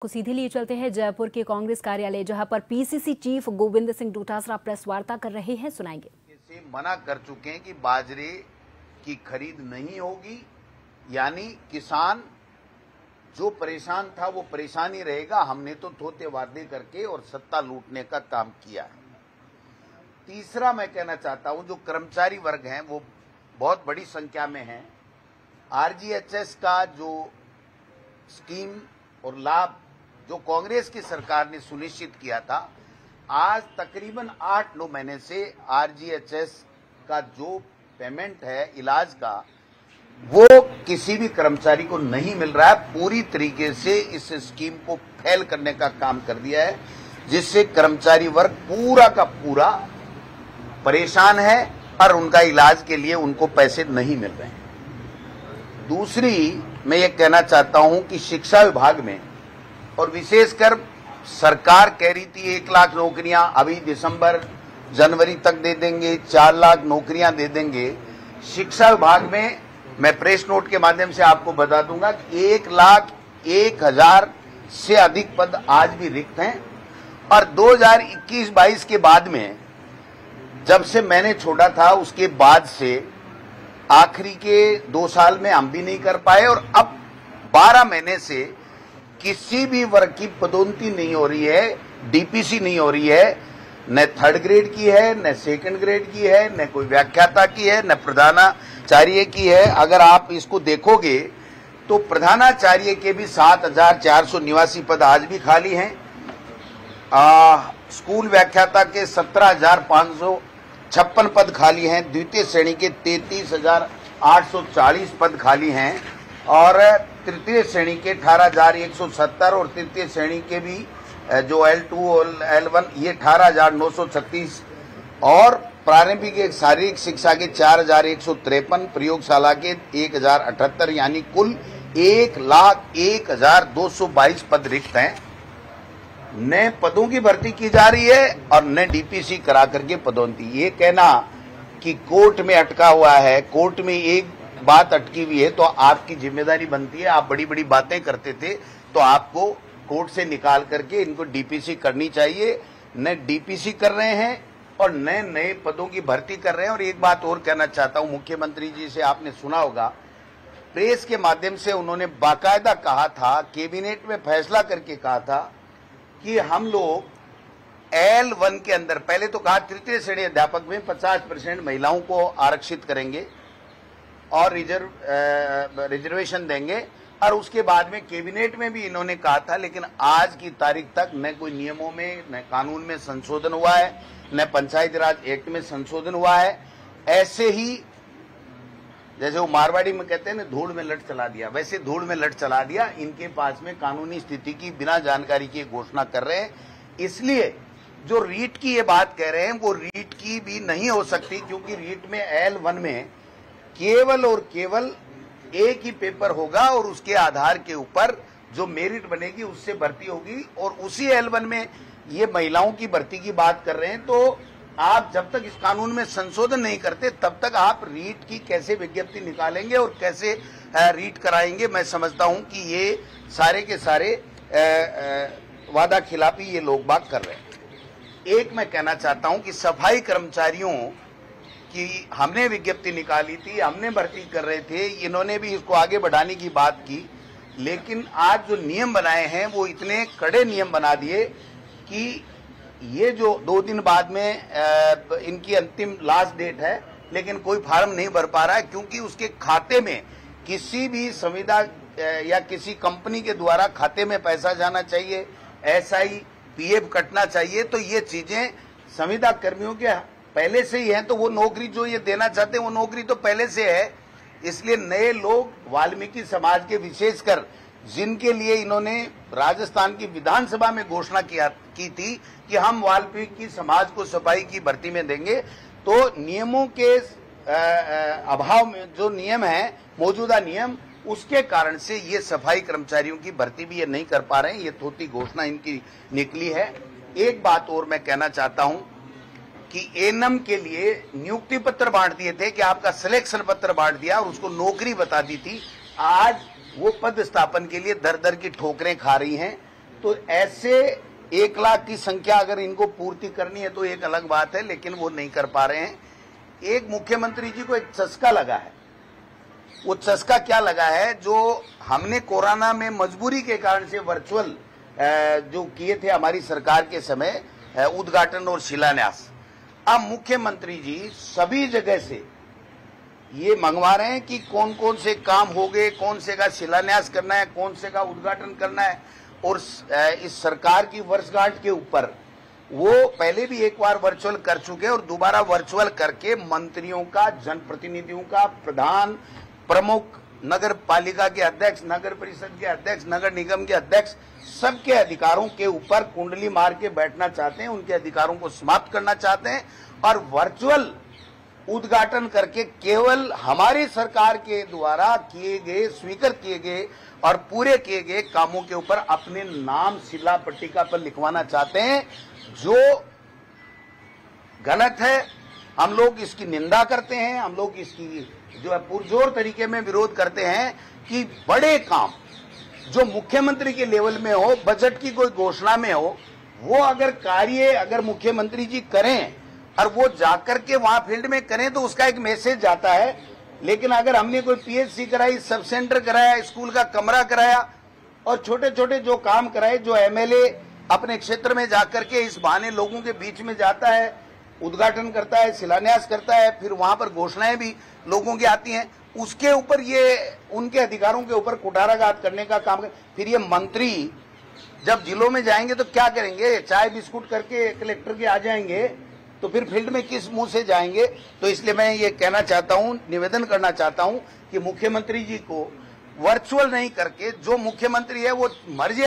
को सीधे लिए चलते हैं जयपुर के कांग्रेस कार्यालय, जहां पर PCC chief Govind Singh Dotasra press वार्ता कर रहे हैं। सुनाएंगे। से मना कर चुके हैं कि बाजरे की खरीद नहीं होगी, यानी किसान जो परेशान था वो परेशान ही रहेगा। हमने तो थोथे वादे करके और सत्ता लूटने का काम किया है। तीसरा मैं कहना चाहता हूं, जो कर्मचारी वर्ग हैं वो बहुत बड़ी संख्या में हैं। आरजीएचएस का जो स्कीम और लाभ जो कांग्रेस की सरकार ने सुनिश्चित किया था, आज तकरीबन 8-9 महीने से आरजीएचएस का जो पेमेंट है इलाज का, वो किसी भी कर्मचारी को नहीं मिल रहा है। पूरी तरीके से इस स्कीम को फेल करने का काम कर दिया है, जिससे कर्मचारी वर्ग पूरा का पूरा परेशान है और उनका इलाज के लिए उनको पैसे नहीं मिल रहे हैं। दूसरी मैं ये कहना चाहता हूं कि शिक्षा विभाग में, और विशेषकर सरकार कह रही थी 1 लाख नौकरियां अभी दिसंबर जनवरी तक दे देंगे, 4 लाख नौकरियां दे देंगे। शिक्षा विभाग में मैं प्रेस नोट के माध्यम से आपको बता दूंगा कि 1,01,000 से अधिक पद आज भी रिक्त हैं। और 2021-22 के बाद में, जब से मैंने छोड़ा था उसके बाद से आखिरी के 2 साल में हम भी नहीं कर पाए, और अब 12 महीने से किसी भी वर्ग की पदोन्नति नहीं हो रही है, डीपीसी नहीं हो रही है। न 3rd ग्रेड की है, न 2nd ग्रेड की है, न कोई व्याख्याता की है, न प्रधानाचार्य की है। अगर आप इसको देखोगे तो प्रधानाचार्य के भी 7,400 निवासी पद आज भी खाली हैं। स्कूल व्याख्याता के 17,556 पद खाली हैं। द्वितीय श्रेणी के 33,840 पद खाली हैं, और तृतीय श्रेणी के 18,170, और तृतीय श्रेणी के भी जो L2 और L1 ये 18,936, और प्रारंभिक एक शारीरिक शिक्षा के 4,153, प्रयोगशाला के 1,078, यानी कुल 1,01,222 पद रिक्त हैं। नए पदों की भर्ती की जा रही है और नए डीपीसी करा करके पदोन्नति। ये कहना कि कोर्ट में अटका हुआ है, कोर्ट में एक बात अटकी हुई है, तो आपकी जिम्मेदारी बनती है। आप बड़ी बड़ी बातें करते थे तो आपको कोर्ट से निकाल करके इनको डीपीसी करनी चाहिए। नए डीपीसी कर रहे हैं और नए नए पदों की भर्ती कर रहे हैं। और एक बात और कहना चाहता हूं, मुख्यमंत्री जी से आपने सुना होगा, प्रेस के माध्यम से उन्होंने बाकायदा कहा था, कैबिनेट में फैसला करके कहा था कि हम लोग L1 के अंदर, पहले तो कहा तृतीय श्रेणी अध्यापक में 50% महिलाओं को आरक्षित करेंगे और रिजर्वेशन देंगे, और उसके बाद में कैबिनेट में भी इन्होंने कहा था। लेकिन आज की तारीख तक न कोई नियमों में, न कानून में संशोधन हुआ है, न पंचायती राज एक्ट में संशोधन हुआ है। ऐसे ही जैसे वो मारवाड़ी में कहते हैं ना, धूल में लट चला दिया, वैसे धूल में लट चला दिया। इनके पास में कानूनी स्थिति की बिना जानकारी के घोषणा कर रहे हैं। इसलिए जो रीट की ये बात कह रहे हैं वो रीट की भी नहीं हो सकती, क्योंकि रीट में L1 में केवल और केवल एक ही पेपर होगा, और उसके आधार के ऊपर जो मेरिट बनेगी उससे भर्ती होगी। और उसी L1 में ये महिलाओं की भर्ती की बात कर रहे हैं। तो आप जब तक इस कानून में संशोधन नहीं करते तब तक आप रीट की कैसे विज्ञप्ति निकालेंगे और कैसे रीट कराएंगे। मैं समझता हूं कि ये सारे के सारे वादा खिलाफी ये लोग बात कर रहे हैं। एक मैं कहना चाहता हूं कि सफाई कर्मचारियों कि हमने विज्ञप्ति निकाली थी, हमने भर्ती कर रहे थे, इन्होंने भी इसको आगे बढ़ाने की बात की। लेकिन आज जो नियम बनाए हैं वो इतने कड़े नियम बना दिए कि ये जो 2 दिन बाद में इनकी अंतिम लास्ट डेट है, लेकिन कोई फार्म नहीं भर पा रहा है, क्योंकि उसके खाते में किसी भी संविदा या किसी कंपनी के द्वारा खाते में पैसा जाना चाहिए, SI PF कटना चाहिए। तो ये चीजें संविदा कर्मियों के पहले से ही है, तो वो नौकरी जो ये देना चाहते हैं वो नौकरी तो पहले से है। इसलिए नए लोग, वाल्मीकि समाज के विशेषकर, जिनके लिए इन्होंने राजस्थान की विधानसभा में घोषणा की थी कि हम वाल्मीकि समाज को सफाई की भर्ती में देंगे, तो नियमों के अभाव में जो नियम है, मौजूदा नियम, उसके कारण से ये सफाई कर्मचारियों की भर्ती भी ये नहीं कर पा रहे हैं। ये थोती घोषणा इनकी निकली है। एक बात और मैं कहना चाहता हूं कि एनम के लिए नियुक्ति पत्र बांट दिए थे, कि आपका सिलेक्शन पत्र बांट दिया और उसको नौकरी बता दी थी। आज वो पद स्थापन के लिए दर दर की ठोकरें खा रही हैं। तो ऐसे 1 लाख की संख्या अगर इनको पूर्ति करनी है तो एक अलग बात है, लेकिन वो नहीं कर पा रहे हैं। एक मुख्यमंत्री जी को एक चस्का लगा है। वो चस्का क्या लगा है? जो हमने कोरोना में मजबूरी के कारण से वर्चुअल जो किए थे हमारी सरकार के समय उद्घाटन और शिलान्यास, अब मुख्यमंत्री जी सभी जगह से ये मंगवा रहे हैं कि कौन कौन से काम हो गए, कौन से का शिलान्यास करना है, कौन से का उद्घाटन करना है। और इस सरकार की वर्षगांठ के ऊपर वो पहले भी एक बार वर्चुअल कर चुके और दोबारा वर्चुअल करके मंत्रियों का, जनप्रतिनिधियों का, प्रधान, प्रमुख, नगर पालिका के अध्यक्ष, नगर परिषद के अध्यक्ष, नगर निगम के अध्यक्ष, सबके अधिकारों के ऊपर कुंडली मार के बैठना चाहते हैं, उनके अधिकारों को समाप्त करना चाहते हैं और वर्चुअल उद्घाटन करके केवल हमारी सरकार के द्वारा किए गए, स्वीकृत किए गए और पूरे किए गए कामों के ऊपर अपने नाम शिला पट्टिका पर लिखवाना चाहते हैं, जो गलत है। हम लोग इसकी निंदा करते हैं, हम लोग इसकी जो है पुरजोर तरीके में विरोध करते हैं कि बड़े काम जो मुख्यमंत्री के लेवल में हो, बजट की कोई घोषणा में हो, वो अगर कार्य अगर मुख्यमंत्री जी करें और वो जाकर के वहां फील्ड में करें तो उसका एक मैसेज जाता है। लेकिन अगर हमने कोई पीएचसी कराई, सब सेंटर कराया, स्कूल का कमरा कराया और छोटे छोटे जो काम कराए, जो एमएलए अपने क्षेत्र में जाकर के इस बहाने लोगों के बीच में जाता है, उद्घाटन करता है, शिलान्यास करता है, फिर वहां पर घोषणाएं भी लोगों की आती हैं, उसके ऊपर ये उनके अधिकारों के ऊपर कुठाराघात करने का काम कर। फिर ये मंत्री जब जिलों में जाएंगे तो क्या करेंगे? चाय बिस्कुट करके कलेक्टर के आ जाएंगे तो फिर फील्ड में किस मुंह से जाएंगे? तो इसलिए मैं ये कहना चाहता हूं, निवेदन करना चाहता हूं कि मुख्यमंत्री जी को वर्चुअल नहीं करके जो मुख्यमंत्री है वो मर्जी